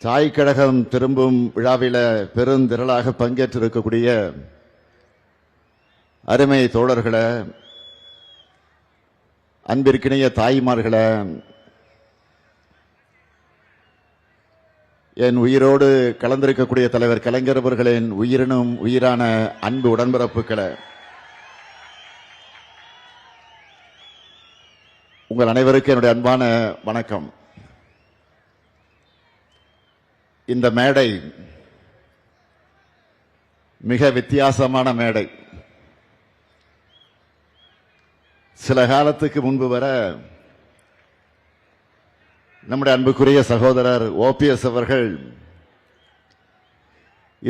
தாய் கழகம் திரும்பும் விழாவில பெருந்திரளாக பங்கேற்றிருக்கக்கூடிய அருமை தோழர்களே, அன்பிற்கிணைய தாய்மார்களே, என் உயிரோடு கலந்திருக்கக்கூடிய தலைவர் கலைஞர் அவர்களின் உயிரினும் உயிரான அன்பு உடன்பிறப்புகளே, உங்கள் அனைவருக்கும் என்னுடைய அன்பான வணக்கம். இந்த மேடை மிக வித்தியாசமான மேடை. சில காலத்துக்கு முன்பு வர நம்முடைய அன்புக்குரிய சகோதரர் ஓபிஎஸ் அவர்கள்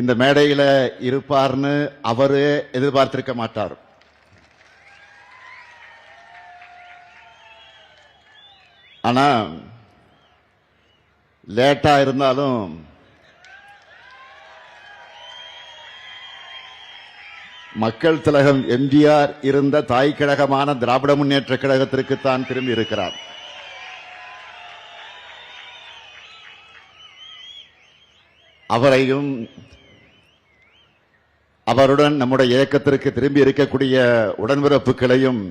இந்த மேடையில இருப்பார்னு அவரே எதிர்பார்த்திருக்க மாட்டார். ஆனா லேட்டா இருந்தாலும் மக்கள் திலகம் எம்ஜிஆர் இருந்த தாய் கழகமான திராவிட முன்னேற்ற கழகத்திற்கு தான் திரும்பி இருக்கிறார். அவரையும் அவருடன் நம்முடைய இயக்கத்திற்கு திரும்பி இருக்கக்கூடிய உடன்பிறப்புகளையும்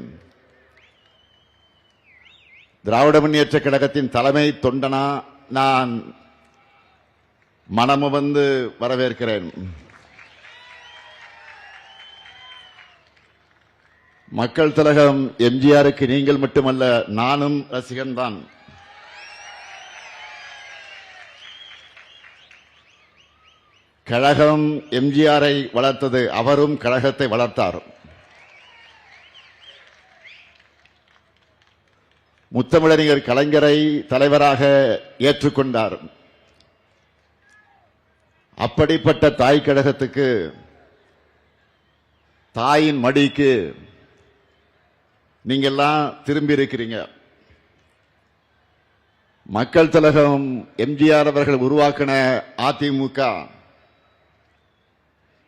திராவிட முன்னேற்ற கழகத்தின் தலைமை தொண்டனா நான் மனமு வந்து வரவேற்கிறேன். மக்கள் திலகம் எம்ஜிஆருக்கு நீங்கள் மட்டுமல்ல, நானும் ரசிகன் தான். கழகம் எம்ஜிஆரை வளர்த்தது, அவரும் கழகத்தை வளர்த்தார். முத்தமிழறிஞர் கலைஞரை தலைவராக ஏற்றுக்கொண்டார். அப்படிப்பட்ட தாய் கழகத்துக்கு, தாயின் மடிக்கு நீங்க எல்லாம் திரும்பி இருக்கிறீங்க. மக்கள் திலகம் எம்ஜிஆர் அவர்கள் உருவாக்கின அதிமுக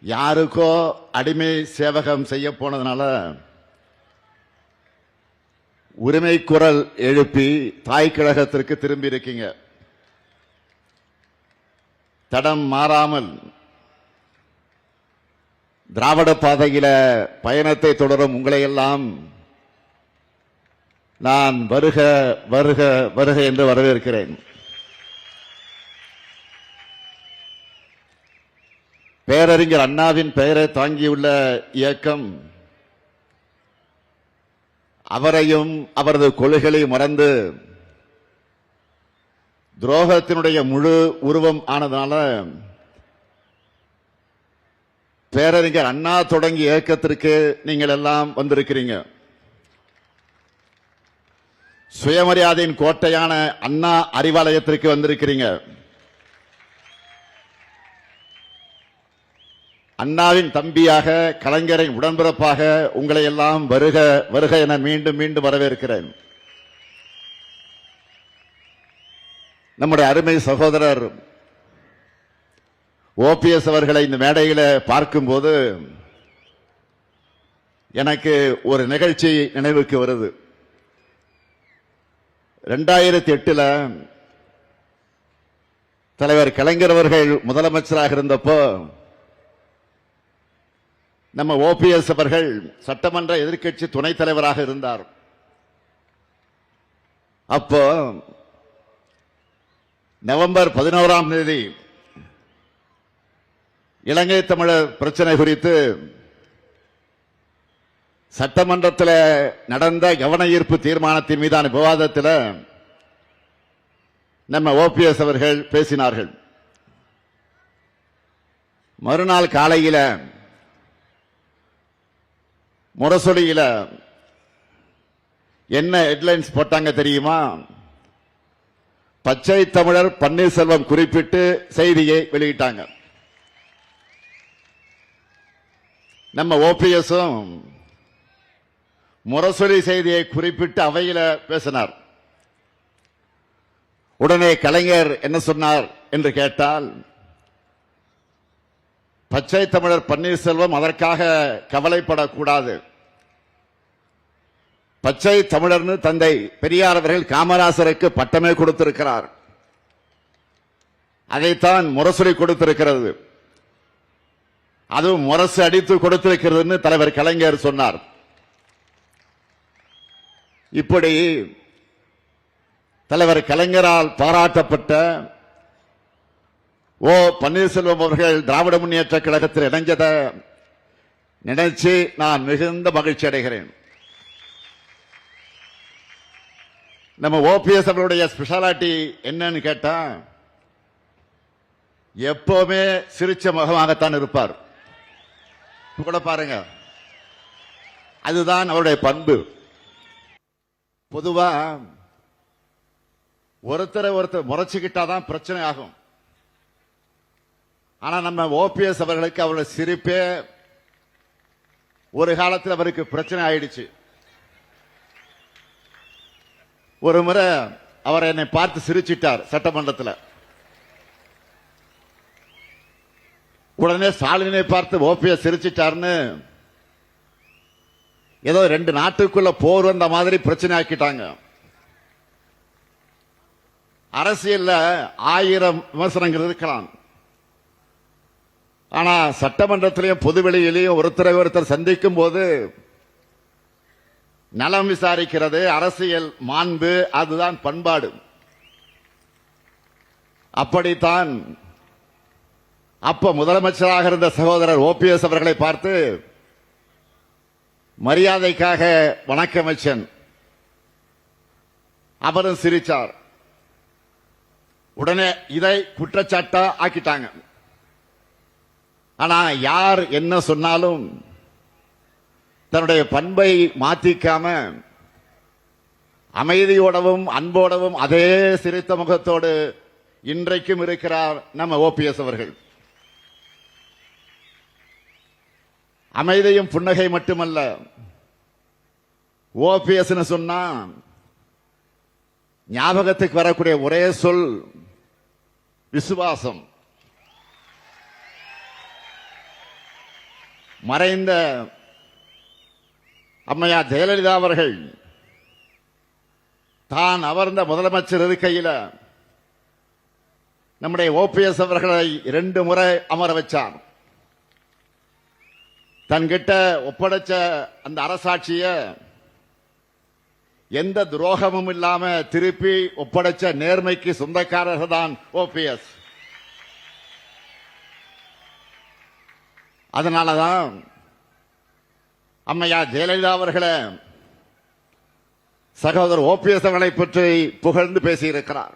யாருக்கோ அடிமை சேவகம் செய்ய போனதுனால உரிமை குரல் எழுப்பி தாய் கழகத்திற்கு திரும்பி இருக்கீங்க. தடம் மாறாமல் திராவிட பாதையில பயணத்தை தொடரும் உங்களை எல்லாம் நான் வருக வருக வருக என்று வரவேற்கிறேன். பேரறிஞர் அண்ணாவின் பெயரை தாங்கியுள்ள இயக்கம் அவரையும் அவரது கொள்கைகளை மறந்து துரோகத்தினுடைய முழு உருவம் ஆனதுனால பேரறிஞர் அண்ணா தொடங்கிய இயக்கத்திற்கு நீங்கள் எல்லாம் வந்திருக்கிறீங்க. சுயமரியாதையின் கோட்டையான அண்ணா அறிவாலயத்திற்கு வந்திருக்கிறீங்க. அண்ணாவின் தம்பியாக, கலைஞரின் உடன்பிறப்பாக உங்களை எல்லாம் வருக வருக என மீண்டும் மீண்டும் வரவேற்கிறேன். நம்முடைய அருமை சகோதரர் ஓபிஎஸ் அவர்களை இந்த மேடையில பார்க்கும்போது எனக்கு ஒரு நிகழ்ச்சி நினைவுக்கு வருது. 2008 தலைவர் கலைஞர் அவர்கள் முதலமைச்சராக இருந்தப்போ நம்ம ஓபிஎஸ் அவர்கள் சட்டமன்ற எதிர்க்கட்சி துணைத் தலைவராக இருந்தார். அப்போ நவம்பர் 11ஆம் தேதி இலங்கை தமிழர் பிரச்சனை குறித்து சட்டமன்றத்தில் நடந்த கவன ஈர்ப்பு தீர்மானத்தின் மீதான விவாதத்தில் நம்ம ஓபிஎஸ் அவர்கள் பேசினார்கள். மறுநாள் காலையில் முரசொலியில என்ன ஹெட்லைன்ஸ் போட்டாங்க தெரியுமா? பச்சை தமிழர் பன்னீர்செல்வம் குறிப்பிட்டு செய்தியை வெளியிட்டாங்க. நம்ம ஓபிஎஸும் முரசொலி செய்தியை குறிப்பிட்டு அவையில பேசினார். உடனே கலைஞர் என்ன சொன்னார் என்று கேட்டால், பச்சை தமிழர் பன்னீர்செல்வம் அதற்காக கவலைப்படக்கூடாது. பச்சை தமிழர்னு தந்தை பெரியார் அவர்கள் காமராசருக்கு பட்டமே கொடுத்திருக்கிறார். அதைத்தான் முரசொலி கொடுத்திருக்கிறது. அதுவும் முரசு அடித்து கொடுத்திருக்கிறதுன்னு தலைவர் கலைஞர் சொன்னார். இப்படி தலைவர் கலைஞரால் பாராட்டப்பட்ட ஓ பன்னீர்செல்வம் அவர்கள் திராவிட முன்னேற்ற கழகத்தில் இணைஞ்சதை நினைச்சு நான் மிகுந்த மகிழ்ச்சி அடைகிறேன். நம்ம ஓபிஎஸ் அவருடைய ஸ்பெஷாலிட்டி என்னன்னு கேட்டா, எப்பவுமே சிரிச்ச முகமாகத்தான் இருப்பார். கூட பாருங்க, அதுதான் அவருடைய பண்பு. பொதுவா ஒருத்தரை ஒருத்தர் முறைச்சுக்கிட்டாதான் பிரச்சனை ஆகும். ஆனா நம்ம ஓபிஎஸ் அவர்களுக்கு அவருடைய சிரிப்பே ஒரு காலத்தில் அவருக்கு பிரச்சனை ஆயிடுச்சு. ஒரு முறை அவர் என்னை பார்த்து சிரிச்சிட்டார் சட்டமன்றத்தில். உடனே ஸ்டாலினை பார்த்து ஓபிஎஸ் சிரிச்சிட்டார்னு ஏதோ 2 நாட்டுக்குள்ள போர் வந்த மாதிரி பிரச்சனை ஆக்கிட்டாங்க. அரசியல்ல 1000 விமர்சனங்கள் இருக்கலாம். ஆனா சட்டமன்றத்திலையும் பொதுவெளியிலையும் ஒருத்தர் சந்திக்கும் போது நலம் விசாரிக்கிறது அரசியல் மாண்பு, அதுதான் பண்பாடு. அப்படித்தான் அப்ப முதலமைச்சராக இருந்த சகோதரர் ஓபிஎஸ் அவர்களை பார்த்து மரியாதைக்காக வணக்கம் வச்சன். அவரும் சிரிச்சார். உடனே இதை குற்றச்சாட்டா ஆக்கிட்டாங்க. ஆனா யார் என்ன சொன்னாலும் தன்னுடைய பண்பை மாத்திக்காம அமைதியோடவும் அன்போடவும் அதே சிரித்த முகத்தோடு இன்றைக்கும் இருக்கிறார் நம்ம ஓபிஎஸ் அவர்கள். அமைதியும் புன்னகை மட்டுமல்ல, ஓபிஎஸ் சொன்னா ஞாபகத்துக்கு வரக்கூடிய ஒரே சொல் விசுவாசம். மறைந்த அம்மையார் ஜெயலலிதா அவர்கள் தான் அமர்ந்த முதலமைச்சர் இருக்கையில் நம்முடைய ஓபிஎஸ் அவர்களை 2 முறை அமர வச்சார். தன்கிட்ட ஒப்படைச்ச அந்த அரசாட்சிய எந்த துரோகமும் இல்லாம திருப்பி ஒப்படைச்ச நேர்மைக்கு சொந்தக்காரர்கள் தான் ஓபிஎஸ். அதனாலதான் அம்மையா ஜெயலலிதா அவர்களை சகோதரர் ஓபிஎஸ் அவர்களை பற்றி புகழ்ந்து பேசியிருக்கிறார்.